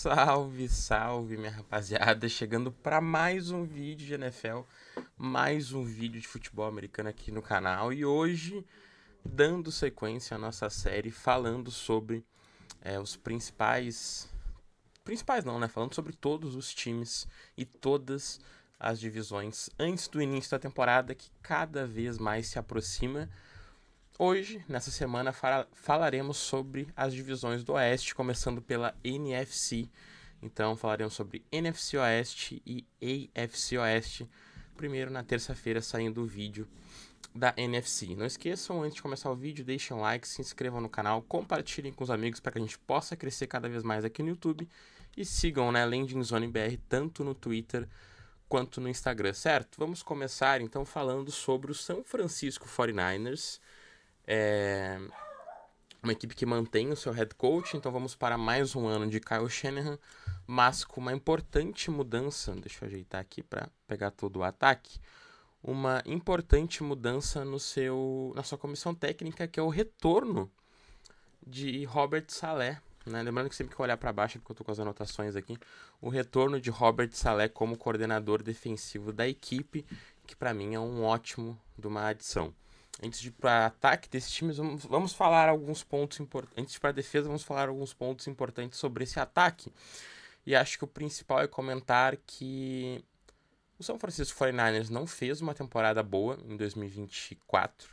Salve, salve, minha rapaziada, chegando para mais um vídeo de NFL, mais um vídeo de futebol americano aqui no canal e hoje dando sequência à nossa série falando sobre os principais não, né? Falando sobre todos os times e todas as divisões antes do início da temporada que cada vez mais se aproxima. Hoje, nessa semana, falaremos sobre as divisões do Oeste, começando pela NFC. Então, falaremos sobre NFC Oeste e AFC Oeste. Primeiro, na terça-feira, saindo o vídeo da NFC. Não esqueçam, antes de começar o vídeo, deixem um like, se inscrevam no canal, compartilhem com os amigos para que a gente possa crescer cada vez mais aqui no YouTube. E sigam, né, Landing Zone BR, tanto no Twitter quanto no Instagram, certo? Vamos começar, então, falando sobre o San Francisco 49ers. Uma equipe que mantém o seu head coach, então vamos para mais um ano de Kyle Shanahan, mas com uma importante mudança, deixa eu ajeitar aqui para pegar todo o ataque, uma importante mudança na sua comissão técnica, que é o retorno de Robert Saleh, né? Lembrando que sempre que eu olhar para baixo, porque eu estou com as anotações aqui, o retorno de Robert Saleh como coordenador defensivo da equipe, que para mim é um ótimo de uma adição. Antes de ir para ataque desses times, vamos falar alguns pontos importantes. Antes de ir para defesa, vamos falar alguns pontos importantes sobre esse ataque. E acho que o principal é comentar que o São Francisco 49ers não fez uma temporada boa em 2024.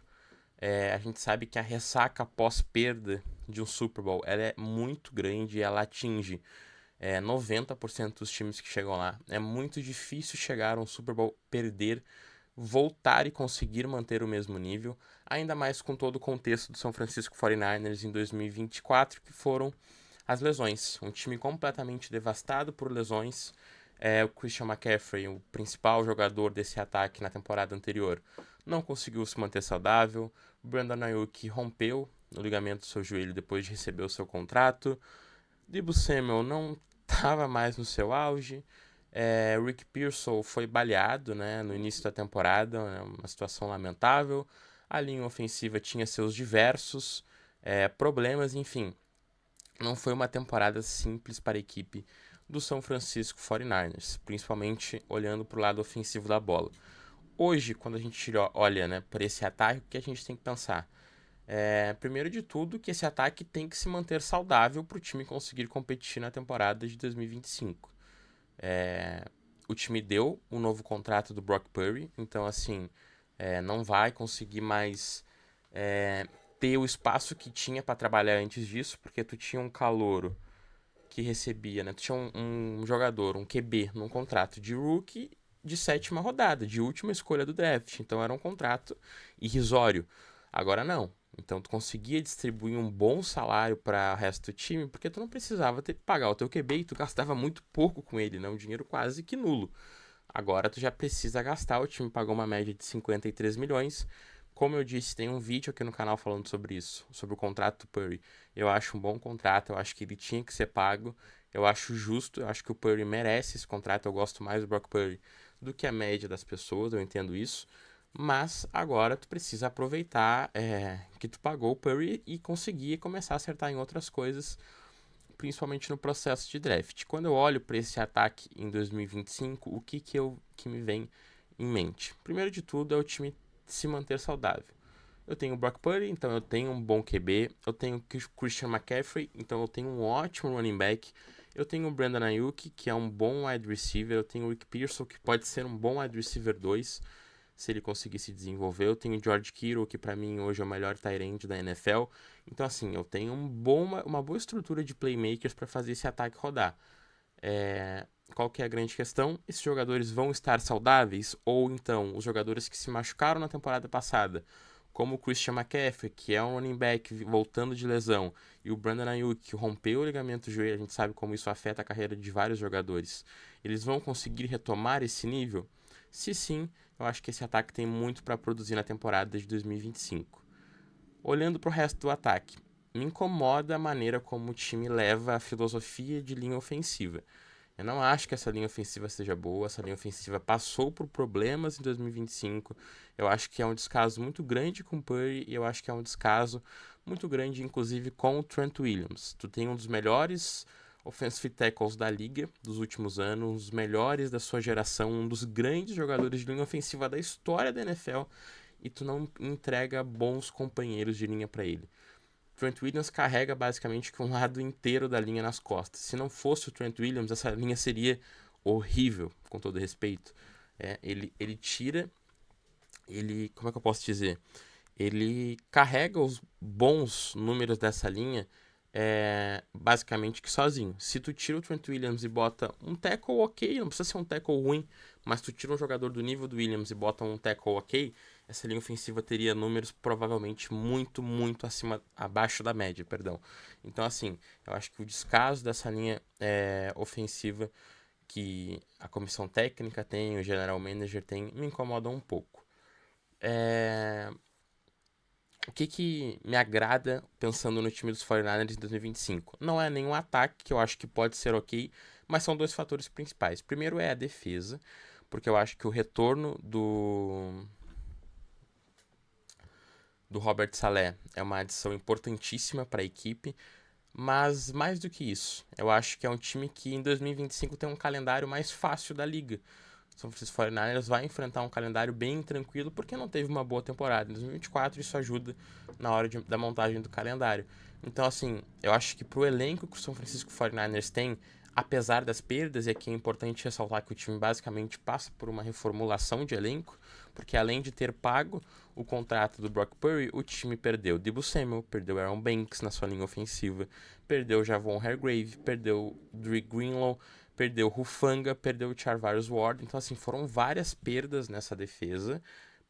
A gente sabe que a ressaca pós-perda de um Super Bowl ela é muito grande e ela atinge 90% dos times que chegam lá. É muito difícil chegar a um Super Bowl, perder, voltar e conseguir manter o mesmo nível, ainda mais com todo o contexto do São Francisco 49ers em 2024, que foram as lesões. Um time completamente devastado por lesões. O Christian McCaffrey, o principal jogador desse ataque na temporada anterior, não conseguiu se manter saudável. Brandon Aiyuk rompeu o ligamento do seu joelho depois de receber o seu contrato. Deebo Samuel não estava mais no seu auge. Rick Pearsall foi baleado, né, no início da temporada, uma situação lamentável. A linha ofensiva tinha seus diversos problemas, enfim. Não foi uma temporada simples para a equipe do São Francisco 49ers, principalmente olhando para o lado ofensivo da bola. Hoje, quando a gente olha, né, para esse ataque, o que a gente tem que pensar? Primeiro de tudo, que esse ataque tem que se manter saudável para o time conseguir competir na temporada de 2025. O time deu um novo contrato do Brock Purdy, então assim, não vai conseguir mais ter o espaço que tinha para trabalhar antes disso, porque tu tinha um calouro que recebia, né? Tu tinha um jogador, um QB, num contrato de rookie de 7ª rodada, de última escolha do draft, então era um contrato irrisório. Agora não. Então tu conseguia distribuir um bom salário para o resto do time, porque tu não precisava pagar o teu QB e tu gastava muito pouco com ele, né? Um dinheiro quase que nulo. Agora tu já precisa gastar, o time pagou uma média de 53 milhões. Como eu disse, tem um vídeo aqui no canal falando sobre isso, sobre o contrato do Purdy. Eu acho um bom contrato, eu acho que ele tinha que ser pago, eu acho justo, eu acho que o Purdy merece esse contrato, eu gosto mais do Brock Purdy do que a média das pessoas, eu entendo isso. Mas agora tu precisa aproveitar que tu pagou o Purdy e conseguir começar a acertar em outras coisas, principalmente no processo de draft. Quando eu olho para esse ataque em 2025, o que me vem em mente? Primeiro de tudo é o time se manter saudável. Eu tenho o Brock Purdy, então eu tenho um bom QB. Eu tenho o Christian McCaffrey, então eu tenho um ótimo running back. Eu tenho o Brandon Aiyuk, que é um bom wide receiver. Eu tenho o Rick Pearsall, que pode ser um bom wide receiver 2, se ele conseguir se desenvolver. Eu tenho o George Kittle, que para mim hoje é o melhor tight end da NFL. Então assim, eu tenho uma boa estrutura de playmakers para fazer esse ataque rodar. Qual que é a grande questão? Esses jogadores vão estar saudáveis? Ou então, os jogadores que se machucaram na temporada passada, como o Christian McCaffrey, que é um running back voltando de lesão, e o Brandon Aiyuk, que rompeu o ligamento do joelho, a gente sabe como isso afeta a carreira de vários jogadores, eles vão conseguir retomar esse nível? Se sim, eu acho que esse ataque tem muito para produzir na temporada de 2025. Olhando para o resto do ataque, me incomoda a maneira como o time leva a filosofia de linha ofensiva. Eu não acho que essa linha ofensiva seja boa, essa linha ofensiva passou por problemas em 2025. Eu acho que é um descaso muito grande com o Purdy e eu acho que é um descaso muito grande, inclusive, com o Trent Williams. Tu tem um dos melhores offensive tackles da liga dos últimos anos, um dos melhores da sua geração, um dos grandes jogadores de linha ofensiva da história da NFL, e tu não entrega bons companheiros de linha para ele. Trent Williams carrega basicamente um lado inteiro da linha nas costas. Se não fosse o Trent Williams, essa linha seria horrível, com todo respeito. Ele tira, como é que eu posso dizer? Ele carrega os bons números dessa linha basicamente que sozinho. Se tu tira o Trent Williams e bota um tackle ok, não precisa ser um tackle ruim, mas tu tira um jogador do nível do Williams e bota um tackle ok, essa linha ofensiva teria números provavelmente muito, muito abaixo da média, perdão. Então, assim, eu acho que o descaso dessa linha ofensiva que a comissão técnica tem, o general manager tem, me incomoda um pouco. O que me agrada pensando no time dos 49ers em 2025? Não é nenhum ataque, que eu acho que pode ser ok, mas são dois fatores principais. Primeiro é a defesa, porque eu acho que o retorno do Robert Saleh é uma adição importantíssima para a equipe, mas mais do que isso, eu acho que é um time que em 2025 tem um calendário mais fácil da liga. São Francisco 49ers vai enfrentar um calendário bem tranquilo porque não teve uma boa temporada. Em 2024 isso ajuda na hora da montagem do calendário. Então, assim, eu acho que pro elenco que o São Francisco 49ers tem, apesar das perdas, e aqui é importante ressaltar que o time basicamente passa por uma reformulação de elenco, porque além de ter pago o contrato do Brock Purdy, o time perdeu Deebo Samuel, perdeu Aaron Banks na sua linha ofensiva, perdeu Javon Hargrave, perdeu Dre Greenlaw, perdeu Hufanga, perdeu Charvarius Ward. Então, assim, foram várias perdas nessa defesa,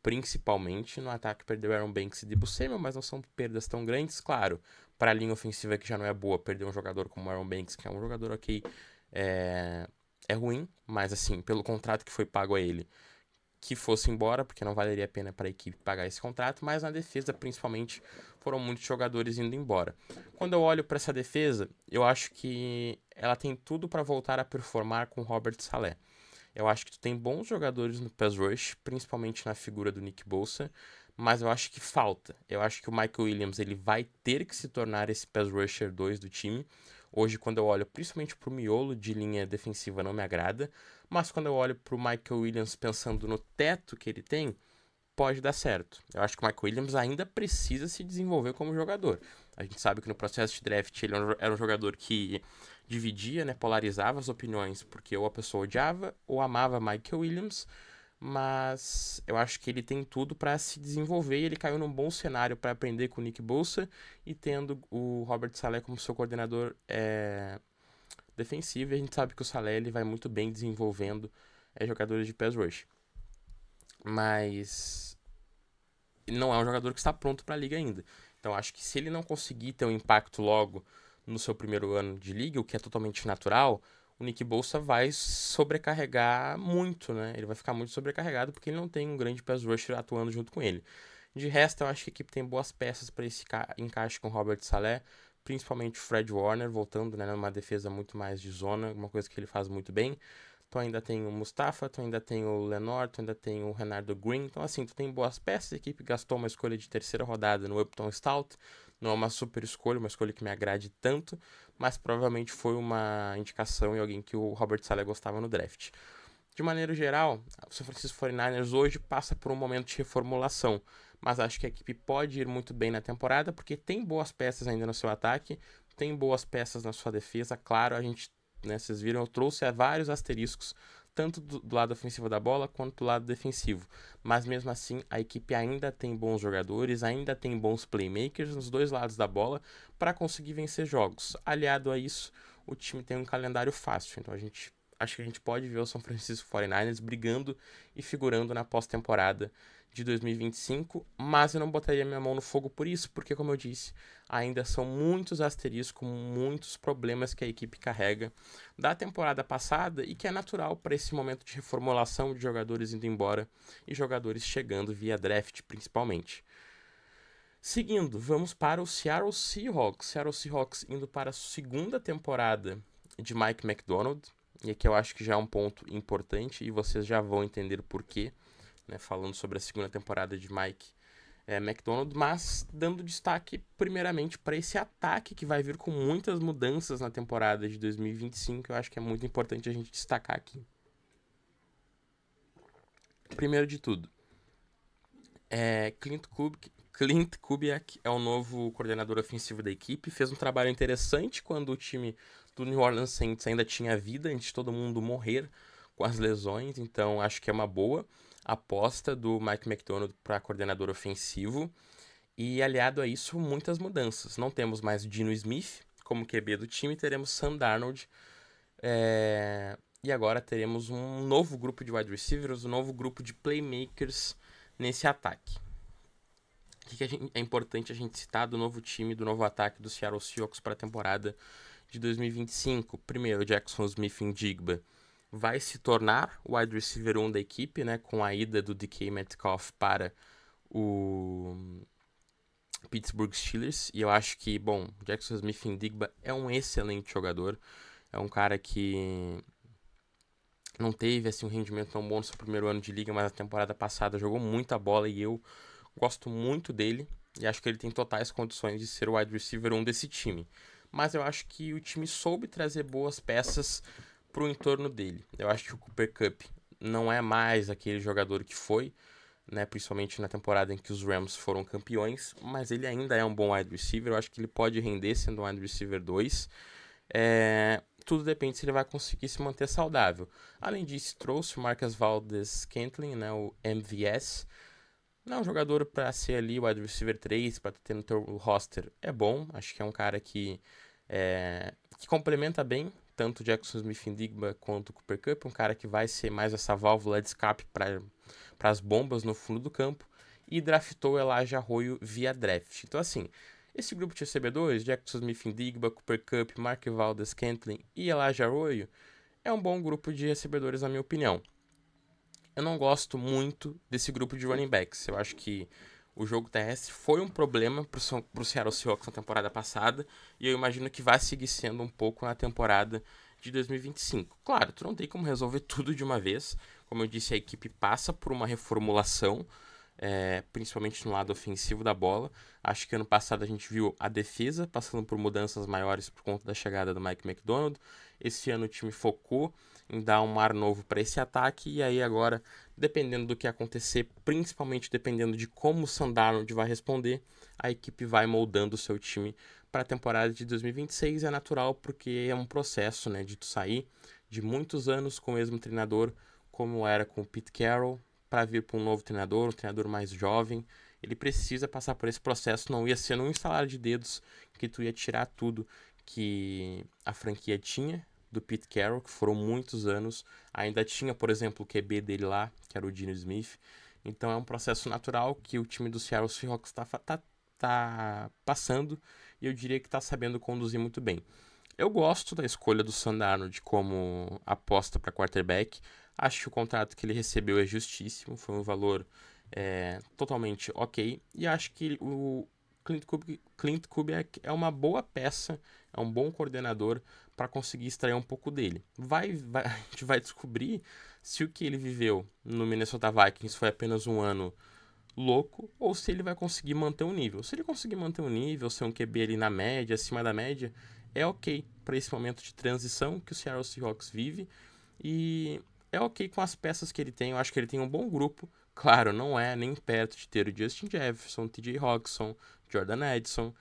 principalmente no ataque. Perdeu Aaron Banks e Deebo Samuel, mas não são perdas tão grandes, claro. Para a linha ofensiva que já não é boa, perder um jogador como Aaron Banks, que é um jogador ok, é ruim, mas assim, pelo contrato que foi pago a ele, que fosse embora, porque não valeria a pena para a equipe pagar esse contrato, mas na defesa, principalmente, foram muitos jogadores indo embora. Quando eu olho para essa defesa, eu acho que ela tem tudo para voltar a performar com Robert Saleh. Eu acho que tu tem bons jogadores no pass rush, principalmente na figura do Nick Bosa, mas eu acho que falta. Eu acho que o Michael Williams ele vai ter que se tornar esse pass rusher 2 do time. Hoje, quando eu olho principalmente para o miolo de linha defensiva, não me agrada. Mas quando eu olho para o Michael Williams pensando no teto que ele tem, pode dar certo. Eu acho que o Michael Williams ainda precisa se desenvolver como jogador. A gente sabe que no processo de draft ele era um jogador que dividia, né, polarizava as opiniões, porque ou a pessoa odiava ou amava Michael Williams, mas eu acho que ele tem tudo para se desenvolver e ele caiu num bom cenário para aprender com o Nick Bosa e tendo o Robert Saleh como seu coordenador defensivo. E a gente sabe que o Saleh ele vai muito bem desenvolvendo jogadores de pass rush. Mas ele não é um jogador que está pronto para a liga ainda. Então acho que se ele não conseguir ter um impacto logo no seu primeiro ano de liga, o que é totalmente natural, o Nick Bosa vai sobrecarregar muito, né? Ele vai ficar muito sobrecarregado porque ele não tem um grande pass rusher atuando junto com ele. De resto, eu acho que a equipe tem boas peças para esse encaixe com o Robert Saleh, principalmente o Fred Warner, voltando, né, numa defesa muito mais de zona, uma coisa que ele faz muito bem. Tu ainda tem o Mustafa, tu ainda tem o Lenore, tu ainda tem o Renardo Green. Então, assim, tu tem boas peças. A equipe gastou uma escolha de terceira rodada no Upton Stout. Não é uma super escolha, uma escolha que me agrade tanto, mas provavelmente foi uma indicação em alguém que o Robert Saleh gostava no draft. De maneira geral, o San Francisco 49ers hoje passa por um momento de reformulação, mas acho que a equipe pode ir muito bem na temporada, porque tem boas peças ainda no seu ataque, tem boas peças na sua defesa. Claro, a gente, né, vocês viram, eu trouxe vários asteriscos, tanto do lado ofensivo da bola quanto do lado defensivo. Mas mesmo assim, a equipe ainda tem bons jogadores, ainda tem bons playmakers nos dois lados da bola para conseguir vencer jogos. Aliado a isso, o time tem um calendário fácil, então acho que a gente pode ver o São Francisco 49ers brigando e figurando na pós-temporada de 2025, mas eu não botaria minha mão no fogo por isso, porque, como eu disse, ainda são muitos asteriscos, muitos problemas que a equipe carrega da temporada passada e que é natural para esse momento de reformulação de jogadores indo embora e jogadores chegando via draft, principalmente. Seguindo, vamos para o Seattle Seahawks. Seattle Seahawks indo para a segunda temporada de Mike Macdonald, e aqui eu acho que já é um ponto importante e vocês já vão entender por quê, né, falando sobre a segunda temporada de Mike McDonald, mas dando destaque primeiramente para esse ataque que vai vir com muitas mudanças na temporada de 2025, eu acho que é muito importante a gente destacar aqui. Primeiro de tudo, Clint Kubiak é o novo coordenador ofensivo da equipe, fez um trabalho interessante quando o time do New Orleans Saints ainda tinha vida, antes de todo mundo morrer com as lesões, então acho que é uma boa aposta do Mike Macdonald para coordenador ofensivo. E aliado a isso, muitas mudanças. Não temos mais o Geno Smith como QB do time, teremos Sam Darnold. E agora teremos um novo grupo de wide receivers, um novo grupo de playmakers nesse ataque. O que é importante a gente citar do novo time, do novo ataque do Seattle Seahawks para a temporada de 2025? Primeiro, Jackson Smith-Njigba vai se tornar o wide receiver 1 da equipe, né, com a ida do DK Metcalf para o Pittsburgh Steelers. E eu acho que, Jackson Smith-Njigba é um excelente jogador. É um cara que não teve assim, um rendimento tão bom no seu primeiro ano de liga, mas na temporada passada jogou muita bola e eu gosto muito dele. E acho que ele tem totais condições de ser o wide receiver 1 desse time. Mas eu acho que o time soube trazer boas peças para o entorno dele. Eu acho que o Cooper Kupp não é mais aquele jogador que foi, né, principalmente na temporada em que os Rams foram campeões, mas ele ainda é um bom wide receiver. Eu acho que ele pode render sendo um wide receiver 2. Tudo depende se ele vai conseguir se manter saudável. Além disso, trouxe o Marcus Valdes-Scantling, né, o MVS. Não é um jogador para ser ali o wide receiver 3, para ter no teu roster. É bom, acho que é um cara que complementa bem tanto o Jackson Smith-Njigba quanto o Cooper Kupp, um cara que vai ser mais essa válvula de escape para as bombas no fundo do campo, e draftou Elijah Arroyo via draft. Então, assim, esse grupo de recebedores, Jackson Smith-Njigba, Cooper Kupp, Mark Valdes-Scantling e Elijah Arroyo, é um bom grupo de recebedores, na minha opinião. Eu não gosto muito desse grupo de running backs. Eu acho que o jogo terrestre foi um problema para o Seattle Seahawks na temporada passada, e eu imagino que vai seguir sendo um pouco na temporada de 2025. Claro, tu não tem como resolver tudo de uma vez. Como eu disse, a equipe passa por uma reformulação, principalmente no lado ofensivo da bola. Acho que ano passado a gente viu a defesa passando por mudanças maiores por conta da chegada do Mike Macdonald. Esse ano o time focou em dar um ar novo para esse ataque, e aí agora, dependendo do que acontecer, principalmente dependendo de como o Sam Darnold vai responder, a equipe vai moldando o seu time para a temporada de 2026. É natural, porque é um processo, né, de tu sair de muitos anos com o mesmo treinador, como era com o Pete Carroll, para vir para um novo treinador, um treinador mais jovem. Ele precisa passar por esse processo, não ia ser num instalar de dedos que tu ia tirar tudo que a franquia tinha do Pete Carroll, que foram muitos anos. Ainda tinha, por exemplo, o QB dele lá, que era o Geno Smith. Então é um processo natural que o time do Seattle Seahawks tá passando, e eu diria que está sabendo conduzir muito bem. Eu gosto da escolha do Sam Darnold como aposta para quarterback. Acho que o contrato que ele recebeu é justíssimo, foi um valor totalmente ok. E acho que o Clint Kubiak é uma boa peça, é um bom coordenador para conseguir extrair um pouco dele. A gente vai descobrir se o que ele viveu no Minnesota Vikings foi apenas um ano louco, ou se ele vai conseguir manter um nível. Se ele conseguir manter um nível, ser um QB ali na média, acima da média, é ok para esse momento de transição que o Seattle Seahawks vive, e é ok com as peças que ele tem. Eu acho que ele tem um bom grupo. Claro, não é nem perto de ter o Justin Jefferson, TJ Hockenson, Jordan Edson,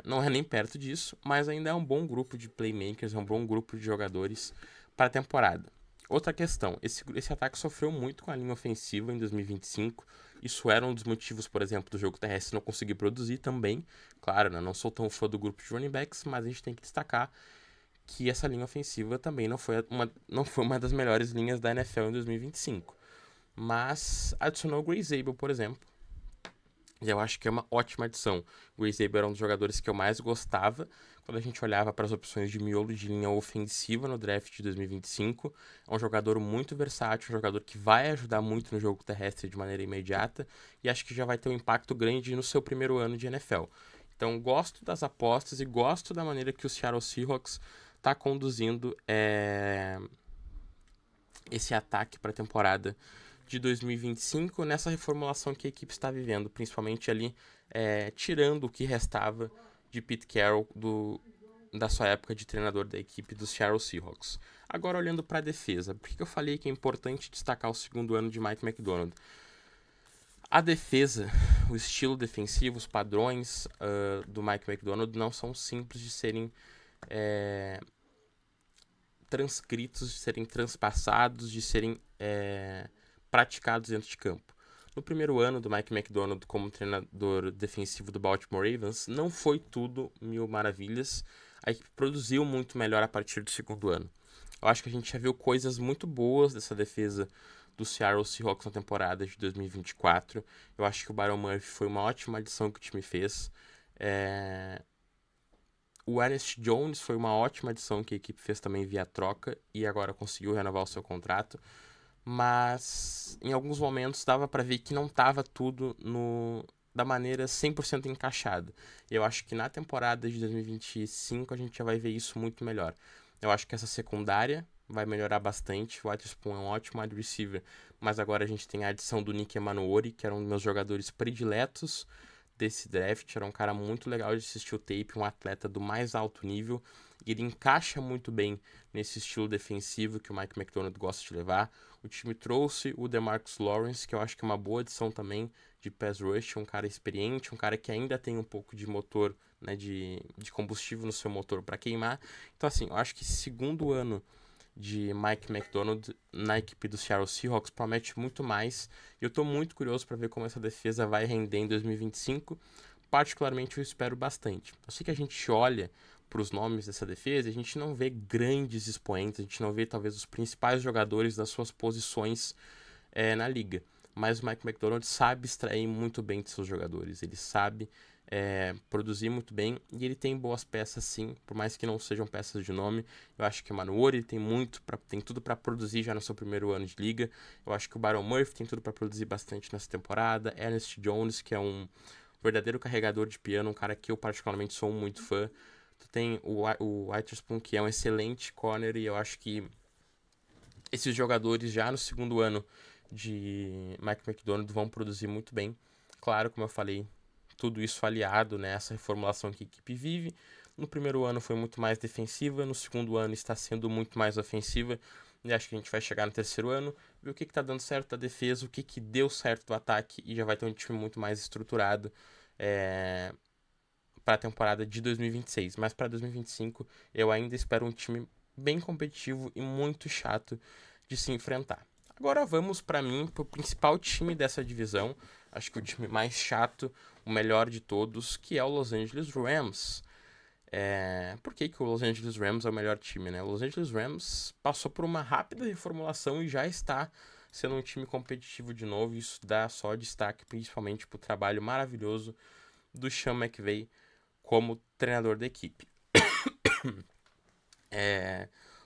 não é nem perto disso, mas ainda é um bom grupo de playmakers, é um bom grupo de jogadores para a temporada. Outra questão, esse ataque sofreu muito com a linha ofensiva em 2025. Isso era um dos motivos, por exemplo, do jogo terrestre não conseguir produzir também. Claro, né, não sou tão fã do grupo de running backs, mas a gente tem que destacar que essa linha ofensiva também não foi uma das melhores linhas da NFL em 2025. Mas adicionou o Grace Abel, por exemplo, e eu acho que é uma ótima adição. O Grace Abel era um dos jogadores que eu mais gostava quando a gente olhava para as opções de miolo de linha ofensiva no draft de 2025. É um jogador muito versátil, um jogador que vai ajudar muito no jogo terrestre de maneira imediata, e acho que já vai ter um impacto grande no seu primeiro ano de NFL. Então, gosto das apostas e gosto da maneira que o Seattle Seahawks está conduzindo esse ataque para a temporada de 2025 nessa reformulação que a equipe está vivendo, principalmente ali tirando o que restava de Pete Carroll da sua época de treinador da equipe dos Seattle Seahawks. Agora olhando para a defesa, por que eu falei que é importante destacar o segundo ano de Mike Macdonald? A defesa, o estilo defensivo, os padrões do Mike Macdonald não são simples de serem transcritos, de serem transpassados, de serem praticados dentro de campo. No primeiro ano do Mike Macdonald como treinador defensivo do Baltimore Ravens, não foi tudo mil maravilhas. A equipe produziu muito melhor a partir do segundo ano. Eu acho que a gente já viu coisas muito boas dessa defesa do Seattle Seahawks na temporada de 2024. Eu acho que o Byron Murphy foi uma ótima adição que o time fez. O Ernest Jones foi uma ótima adição que a equipe fez também via troca e agora conseguiu renovar o seu contrato. Mas em alguns momentos dava para ver que não estava tudo da maneira 100% encaixada. Eu acho que na temporada de 2025 a gente já vai ver isso muito melhor. Eu acho que essa secundária vai melhorar bastante. O Witherspoon é um ótimo wide receiver, mas agora a gente tem a adição do Nick Emanuori, que era um dos meus jogadores prediletos desse draft. Era um cara muito legal de assistir o tape, um atleta do mais alto nível, e ele encaixa muito bem nesse estilo defensivo que o Mike Macdonald gosta de levar. O time trouxe o DeMarcus Lawrence, que eu acho que é uma boa adição também de pass rush, um cara experiente, um cara que ainda tem um pouco de motor, né, de combustível no seu motor para queimar. Então assim, eu acho que esse segundo ano de Mike Macdonald na equipe do Seattle Seahawks promete muito mais. E eu estou muito curioso para ver como essa defesa vai render em 2025. Particularmente eu espero bastante. Eu sei que a gente olha para os nomes dessa defesa e a gente não vê grandes expoentes, a gente não vê talvez os principais jogadores das suas posições na liga. Mas o Mike Macdonald sabe extrair muito bem de seus jogadores, ele sabe produzir muito bem e ele tem boas peças sim, por mais que não sejam peças de nome. Eu acho que o Emanuori tem tudo para produzir já no seu primeiro ano de liga. Eu acho que o Byron Murphy tem tudo para produzir bastante nessa temporada. Ernest Jones, que é um verdadeiro carregador de piano, um cara que eu particularmente sou muito fã. Tu tem o Witherspoon, que é um excelente corner, e eu acho que esses jogadores já no segundo ano de Mike Macdonald vão produzir muito bem. Claro, como eu falei, tudo isso aliado nessa reformulação que a equipe vive. No primeiro ano foi muito mais defensiva, no segundo ano está sendo muito mais ofensiva, e acho que a gente vai chegar no terceiro ano, ver o que está dando certo da defesa, o que deu certo do ataque, e já vai ter um time muito mais estruturado para a temporada de 2026. Mas para 2025 eu ainda espero um time bem competitivo e muito chato de se enfrentar. Agora vamos, para mim, para o principal time dessa divisão. Acho que o time mais chato, o melhor de todos, que é o Los Angeles Rams. Por que o Los Angeles Rams é o melhor time, né? O Los Angeles Rams passou por uma rápida reformulação e já está sendo um time competitivo de novo. Isso dá só destaque, principalmente para o trabalho maravilhoso do Sean McVay como treinador da equipe.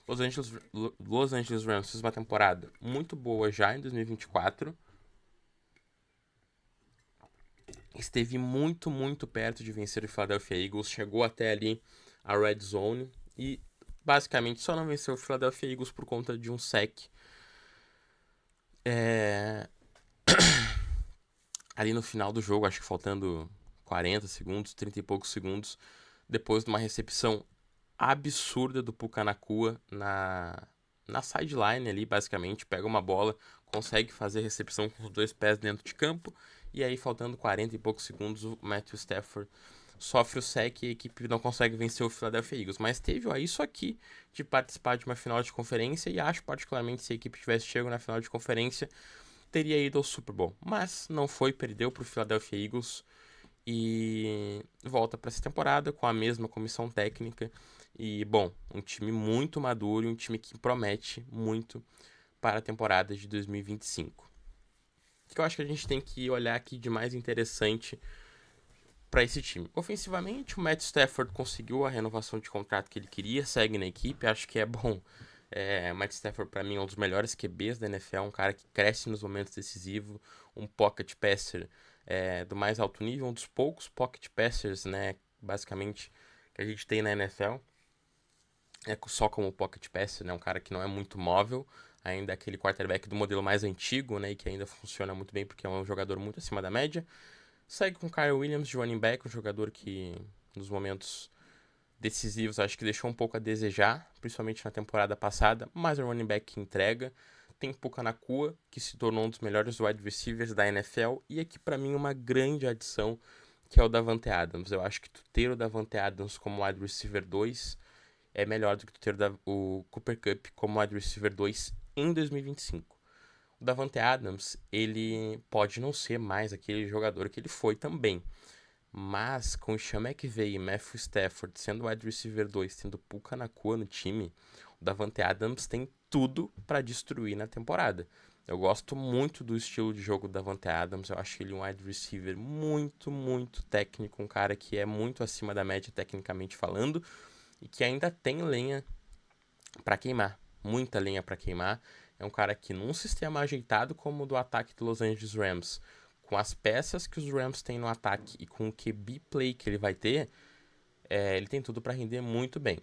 Los Angeles Rams fez uma temporada muito boa já em 2024. Esteve muito, muito perto de vencer o Philadelphia Eagles. Chegou até ali a Red Zone e basicamente só não venceu o Philadelphia Eagles por conta de um sack. Ali no final do jogo, acho que faltando 40 segundos, 30 e poucos segundos, depois de uma recepção absurda do Puka Nacua na sideline ali, basicamente, pega uma bola, consegue fazer recepção com os dois pés dentro de campo, e aí faltando 40 e poucos segundos, o Matthew Stafford sofre o sack e a equipe não consegue vencer o Philadelphia Eagles, mas teve isso aqui de participar de uma final de conferência, e acho particularmente se a equipe tivesse chegado na final de conferência, teria ido ao Super Bowl, mas não foi, perdeu para o Philadelphia Eagles e volta para essa temporada com a mesma comissão técnica. E, bom, um time muito maduro, um time que promete muito para a temporada de 2025. O que eu acho que a gente tem que olhar aqui de mais interessante para esse time? Ofensivamente, o Matt Stafford conseguiu a renovação de contrato que ele queria, segue na equipe, acho que é bom. O Matt Stafford, para mim, é um dos melhores QBs da NFL, um cara que cresce nos momentos decisivos, um pocket passer do mais alto nível, um dos poucos pocket passers, né, basicamente, que a gente tem na NFL. Só como pocket passer, né, um cara que não é muito móvel, ainda aquele quarterback do modelo mais antigo, né, e que ainda funciona muito bem porque é um jogador muito acima da média. Segue com Kyle Williams de running back, um jogador que nos momentos decisivos acho que deixou um pouco a desejar, principalmente na temporada passada, mas é um running back que entrega. Tem Puka Nacua, que se tornou um dos melhores wide receivers da NFL, e aqui para mim uma grande adição, que é o Davante Adams. Eu acho que tu ter o Davante Adams como wide receiver 2 é melhor do que tu ter o Cooper Kupp como wide receiver 2 em 2025. O Davante Adams, ele pode não ser mais aquele jogador que ele foi também, mas com o Sean McVay e Matthew Stafford sendo wide receiver 2, tendo Puka Nacua no time, o Davante Adams tem tudo para destruir na temporada. Eu gosto muito do estilo de jogo do Davante Adams, eu acho ele um wide receiver muito, muito técnico, um cara que é muito acima da média tecnicamente falando, e que ainda tem lenha para queimar, muita lenha para queimar. É um cara que num sistema ajeitado como o do ataque do Los Angeles Rams, com as peças que os Rams têm no ataque e com o QB play que ele vai ter, ele tem tudo para render muito bem.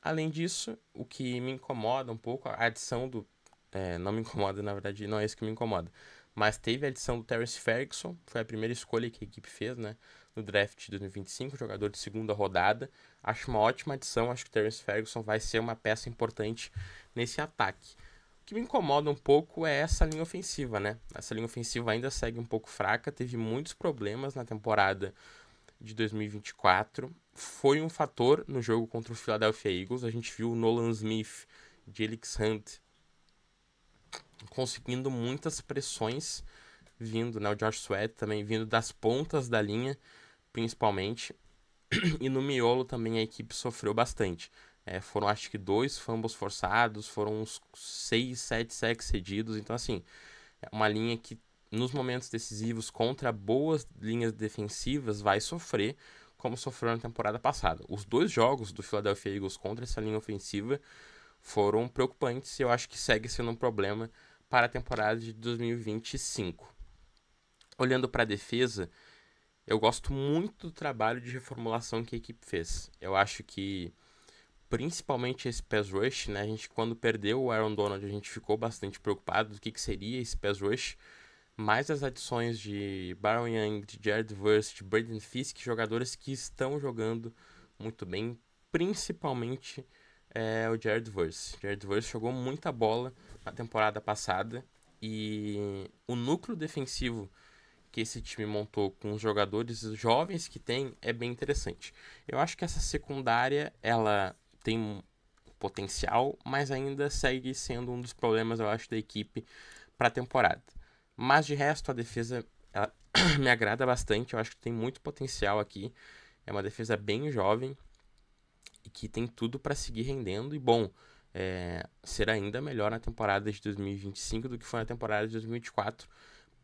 Além disso, o que me incomoda um pouco, a adição do... não me incomoda, na verdade, não é isso que me incomoda. Mas teve a adição do Terrence Ferguson, foi a primeira escolha que a equipe fez, né? No draft de 2025, jogador de segunda rodada. Acho uma ótima adição, acho que o Terrence Ferguson vai ser uma peça importante nesse ataque. O que me incomoda um pouco é essa linha ofensiva, né? Essa linha ofensiva ainda segue um pouco fraca, teve muitos problemas na temporada de 2024. Foi um fator no jogo contra o Philadelphia Eagles. A gente viu o Nolan Smith, Jelix Hunt conseguindo muitas pressões vindo, né? O Josh Sweat também vindo das pontas da linha, principalmente. E no miolo também a equipe sofreu bastante. Foram acho que 2 fumbles forçados, foram uns 6, 7 sacks cedidos. Então, assim, é uma linha que nos momentos decisivos contra boas linhas defensivas vai sofrer, como sofreu na temporada passada. Os 2 jogos do Philadelphia Eagles contra essa linha ofensiva foram preocupantes e eu acho que segue sendo um problema para a temporada de 2025. Olhando para a defesa, eu gosto muito do trabalho de reformulação que a equipe fez. Eu acho que, principalmente esse pass rush, né? A gente, quando perdeu o Aaron Donald, a gente ficou bastante preocupado do que seria esse pass rush. Mais as adições de Byron Young, de Jared Verse, de Braden Fisk, jogadores que estão jogando muito bem, principalmente o Jared Verse. Jared Verse jogou muita bola na temporada passada e o núcleo defensivo que esse time montou com os jogadores jovens que tem é bem interessante. Eu acho que essa secundária, ela tem potencial, mas ainda segue sendo um dos problemas, eu acho, da equipe para a temporada. Mas de resto, a defesa ela me agrada bastante, eu acho que tem muito potencial aqui. É uma defesa bem jovem e que tem tudo para seguir rendendo e, bom, ser ainda melhor na temporada de 2025 do que foi na temporada de 2024,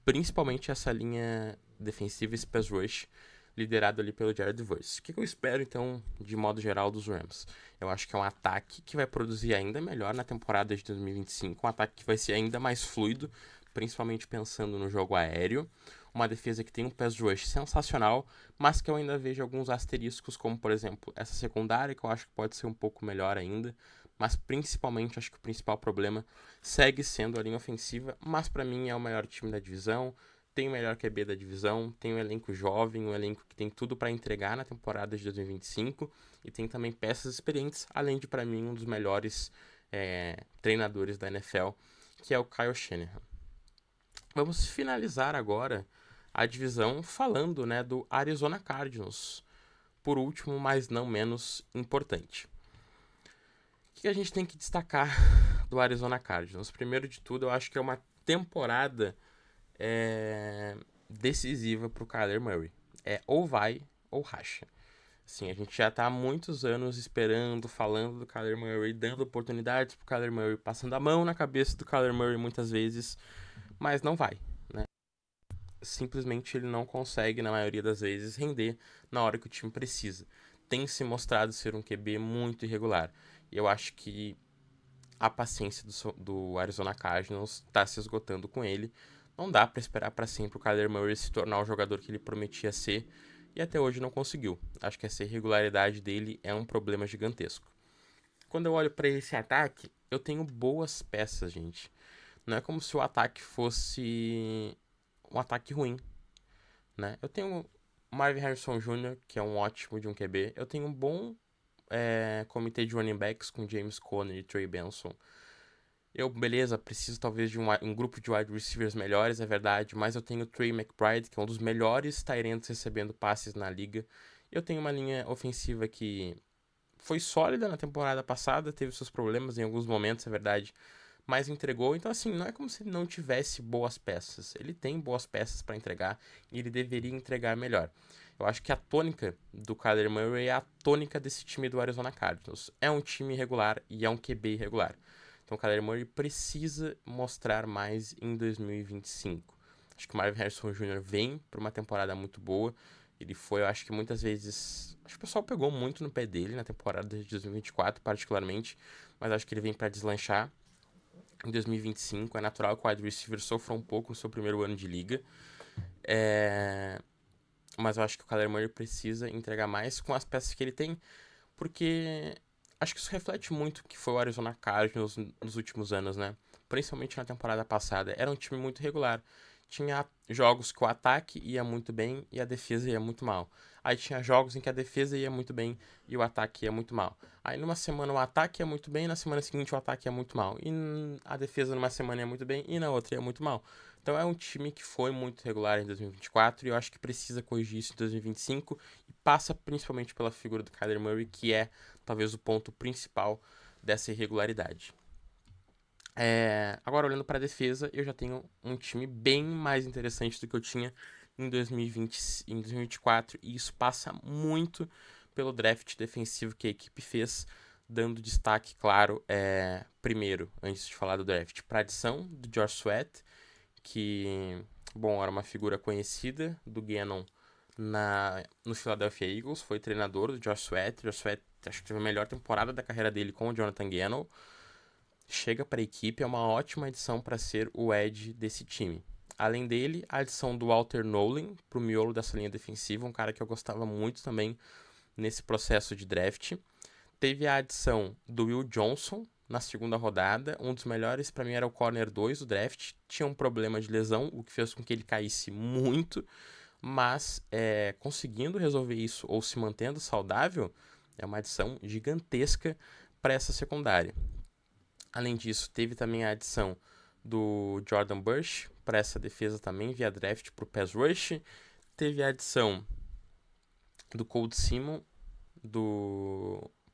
principalmente essa linha defensiva e pass rush liderado ali pelo Jared Verse. O que eu espero, então, de modo geral, dos Rams? Eu acho que é um ataque que vai produzir ainda melhor na temporada de 2025, um ataque que vai ser ainda mais fluido, principalmente pensando no jogo aéreo, uma defesa que tem um pass rush sensacional, mas que eu ainda vejo alguns asteriscos, como, por exemplo, essa secundária, que eu acho que pode ser um pouco melhor ainda, mas principalmente acho que o principal problema segue sendo a linha ofensiva, mas para mim é o melhor time da divisão, tem o melhor QB da divisão, tem um elenco jovem, um elenco que tem tudo para entregar na temporada de 2025 e tem também peças experientes, além de, para mim, um dos melhores treinadores da NFL, que é o Kyle Shanahan. Vamos finalizar agora a divisão falando, né, do Arizona Cardinals, por último, mas não menos importante. O que a gente tem que destacar do Arizona Cardinals? Primeiro de tudo, eu acho que é uma temporada decisiva para o Kyler Murray. Ou vai ou racha. Assim, a gente já está há muitos anos esperando, falando do Kyler Murray, dando oportunidades para o Kyler Murray, passando a mão na cabeça do Kyler Murray muitas vezes, mas não vai, né? Simplesmente ele não consegue, na maioria das vezes, render na hora que o time precisa. Tem se mostrado ser um QB muito irregular. E eu acho que a paciência do Arizona Cardinals está se esgotando com ele. Não dá para esperar para sempre o Kyler Murray se tornar o jogador que ele prometia ser e até hoje não conseguiu. Acho que essa irregularidade dele é um problema gigantesco. Quando eu olho para esse ataque, eu tenho boas peças, gente. Não é como se o ataque fosse um ataque ruim, né? Eu tenho o Marvin Harrison Jr., que é um ótimo de um QB. Eu tenho um bom comitê de running backs com James Conner e Trey Benson. Eu, beleza, preciso talvez de um grupo de wide receivers melhores, é verdade, mas eu tenho o Trey McBride, que é um dos melhores tight ends recebendo passes na liga. Eu tenho uma linha ofensiva que foi sólida na temporada passada, teve seus problemas em alguns momentos, é verdade, mas entregou. Então, assim, não é como se ele não tivesse boas peças. Ele tem boas peças para entregar e ele deveria entregar melhor. Eu acho que a tônica do Kyler Murray é a tônica desse time do Arizona Cardinals. É um time irregular e é um QB irregular. Então o Kyler Murray precisa mostrar mais em 2025. Acho que o Marvin Harrison Jr. vem para uma temporada muito boa. Ele foi, eu acho que muitas vezes... Acho que o pessoal pegou muito no pé dele na temporada de 2024, particularmente. Mas acho que ele vem para deslanchar em 2025. É natural que o wide receiver sofra um pouco no seu primeiro ano de liga. Mas eu acho que o Kyler Murray precisa entregar mais com as peças que ele tem. Porque acho que isso reflete muito o que foi o Arizona Cardinals nos últimos anos, né? Principalmente na temporada passada. Era um time muito regular. Tinha jogos que o ataque ia muito bem e a defesa ia muito mal. Aí tinha jogos em que a defesa ia muito bem e o ataque ia muito mal. Aí numa semana o ataque ia muito bem e na semana seguinte o ataque ia muito mal. E a defesa numa semana ia muito bem e na outra ia muito mal. Então é um time que foi muito regular em 2024 e eu acho que precisa corrigir isso em 2025 e passa principalmente pela figura do Kyler Murray, que é talvez o ponto principal dessa irregularidade. Agora, olhando para a defesa, eu já tenho um time bem mais interessante do que eu tinha em 2020, em 2024, e isso passa muito pelo draft defensivo que a equipe fez, dando destaque, claro, primeiro, antes de falar do draft, para a adição do Josh Sweat, que, bom, era uma figura conhecida do Gannon no Philadelphia Eagles, foi treinador do Josh Sweat. Josh Sweat acho que teve a melhor temporada da carreira dele com o Jonathan Gannon. Chega para a equipe, é uma ótima adição para ser o edge desse time. Além dele, a adição do Walter Nolan para o miolo dessa linha defensiva, um cara que eu gostava muito também nesse processo de draft. Teve a adição do Will Johnson na segunda rodada, um dos melhores para mim era o corner 2 do draft, tinha um problema de lesão, o que fez com que ele caísse muito, mas conseguindo resolver isso ou se mantendo saudável, é uma adição gigantesca para essa secundária. Além disso, teve também a adição do Jordan Burch para essa defesa também, via draft para o pass rush. Teve a adição do Cold Simon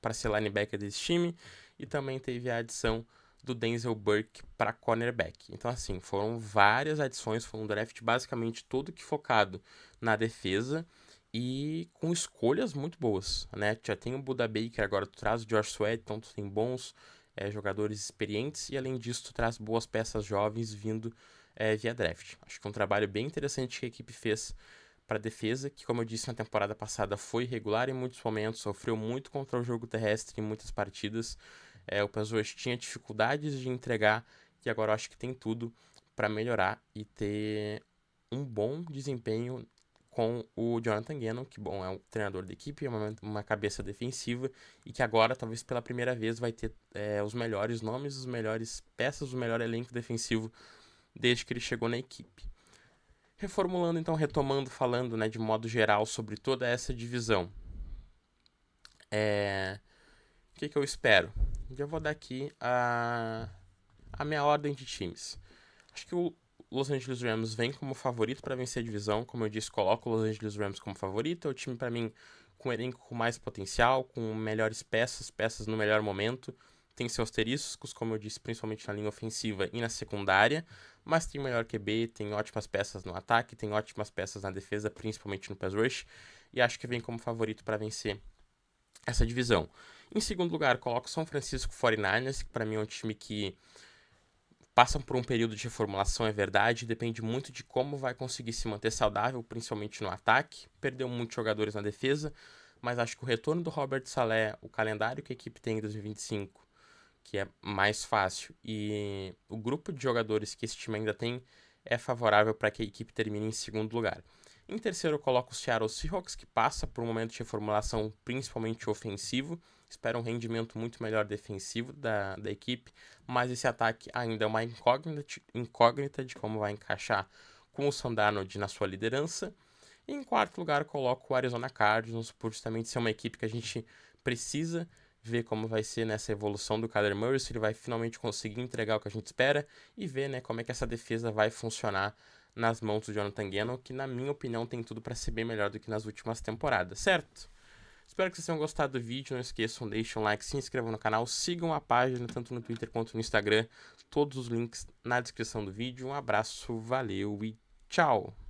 para ser linebacker desse time. E também teve a adição do Denzel Burke para cornerback. Então, assim, foram várias adições. Foi um draft basicamente todo que focado na defesa e com escolhas muito boas, né? Já tem o Buda Baker, agora tu traz o Josh Sweat, então tu tem bons jogadores experientes e além disso tu traz boas peças jovens vindo via draft. Acho que é um trabalho bem interessante que a equipe fez para a defesa, que como eu disse na temporada passada foi regular em muitos momentos, sofreu muito contra o jogo terrestre em muitas partidas. O pass rush tinha dificuldades de entregar e agora eu acho que tem tudo para melhorar e ter um bom desempenho com o Jonathan Gannon, que bom, é um treinador da equipe, é uma cabeça defensiva e que agora, talvez pela primeira vez, vai ter os melhores nomes, as melhores peças, o melhor elenco defensivo desde que ele chegou na equipe. Reformulando, então, retomando, falando de modo geral sobre toda essa divisão. O que eu espero? Já vou dar aqui a minha ordem de times. Acho que o Los Angeles Rams vem como favorito para vencer a divisão. Como eu disse, coloco o Los Angeles Rams como favorito. É o time, para mim, com um elenco com mais potencial, com melhores peças no melhor momento. Tem seus asteriscos, como eu disse, principalmente na linha ofensiva e na secundária. Mas tem melhor QB, tem ótimas peças no ataque, tem ótimas peças na defesa, principalmente no pass rush. E acho que vem como favorito para vencer essa divisão. Em segundo lugar, coloco o São Francisco 49ers, que para mim é um time que passam por um período de reformulação, é verdade, depende muito de como vai conseguir se manter saudável, principalmente no ataque. Perdeu muitos jogadores na defesa, mas acho que o retorno do Robert Saleh, o calendário que a equipe tem em 2025, que é mais fácil, e o grupo de jogadores que esse time ainda tem, é favorável para que a equipe termine em segundo lugar. Em terceiro, eu coloco o Seattle Seahawks, que passa por um momento de reformulação principalmente ofensivo. Espero um rendimento muito melhor defensivo da equipe, mas esse ataque ainda é uma incógnita de como vai encaixar com o Sam Darnold na sua liderança. E em quarto lugar, coloco o Arizona Cardinals, por justamente ser uma equipe que a gente precisa ver como vai ser nessa evolução do Kyler Murray, se ele vai finalmente conseguir entregar o que a gente espera, e ver, né, como é que essa defesa vai funcionar nas mãos do Jonathan Gannon, que na minha opinião tem tudo para ser bem melhor do que nas últimas temporadas, certo? Espero que vocês tenham gostado do vídeo, não esqueçam, deixem um like, se inscrevam no canal, sigam a página tanto no Twitter quanto no Instagram, todos os links na descrição do vídeo. Um abraço, valeu e tchau!